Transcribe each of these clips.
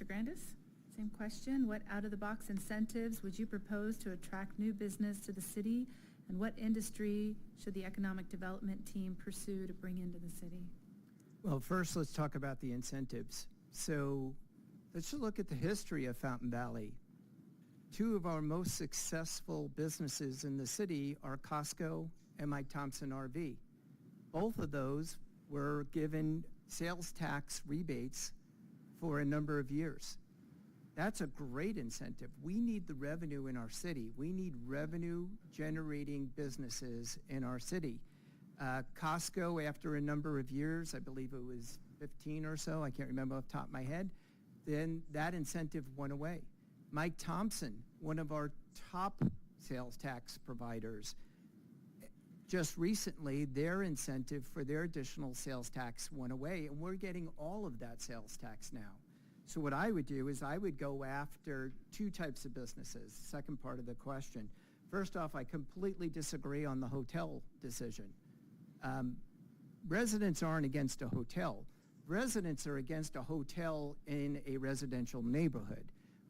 Mr. Grandis, same question. What out-of-the-box incentives would you propose to attract new business to the city, and what industry should the economic development team pursue to bring into the city? Well, first, let's talk about the incentives. So let's just look at the history of Fountain Valley. Two of our most successful businesses in the city are Costco and Mike Thompson RV. Both of those were given sales tax rebates for a number of years. That's a great incentive. We need the revenue in our city. We need revenue-generating businesses in our city. Costco, after a number of years, I believe it was 15 or so, I can't remember off the top of my head, then that incentive went away. Mike Thompson, one of our top sales tax providers, just recently, their incentive for their additional sales tax went away, and we're getting all of that sales tax now. So what I would do is I would go after two types of businesses, second part of the question. First off, I completely disagree on the hotel decision. Residents aren't against a hotel. Residents are against a hotel in a residential neighborhood.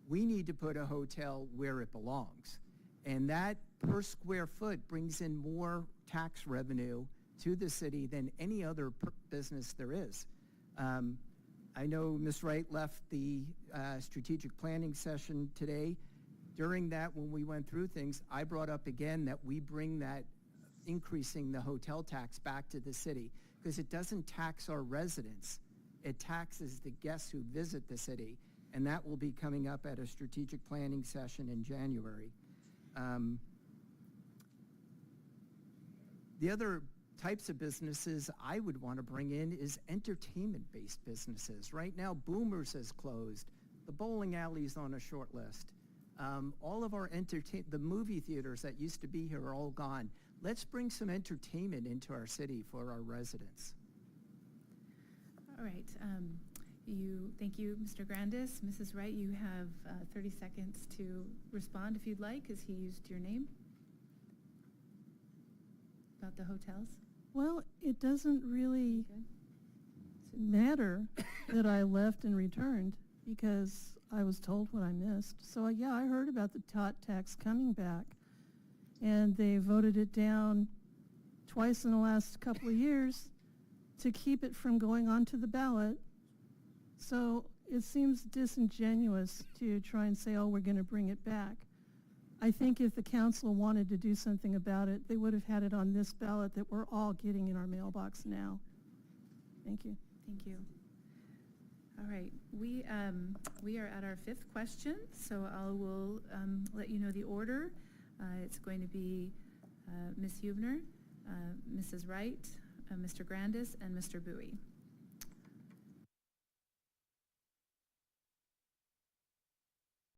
We need to put a hotel where it belongs. And that per square foot brings in more tax revenue to the city than any other business there is. I know Ms. Wright left the strategic planning session today. During that, when we went through things, I brought up again that we bring that increasing the hotel tax back to the city, because it doesn't tax our residents. It taxes the guests who visit the city, and that will be coming up at a strategic planning session in January. The other types of businesses I would want to bring in is entertainment-based businesses. Right now, Boomers is closed. The bowling alley's on a short list. All of our the movie theaters that used to be here are all gone. Let's bring some entertainment into our city for our residents. All right. Thank you, Mr. Grandis. Mrs. Wright, you have 30 seconds to respond if you'd like, as he used your name. About the hotels? Well, it doesn't really matter that I left and returned, because I was told what I missed. So yeah, I heard about the tot tax coming back, and they voted it down twice in the last couple of years to keep it from going onto the ballot. So it seems disingenuous to try and say, oh, we're going to bring it back. I think if the council wanted to do something about it, they would have had it on this ballot that we're all getting in our mailbox now. Thank you. Thank you. All right, we are at our fifth question, so I will let you know the order. It's going to be Ms. Huebner, Mrs. Wright, Mr. Grandis, and Mr. Bowie.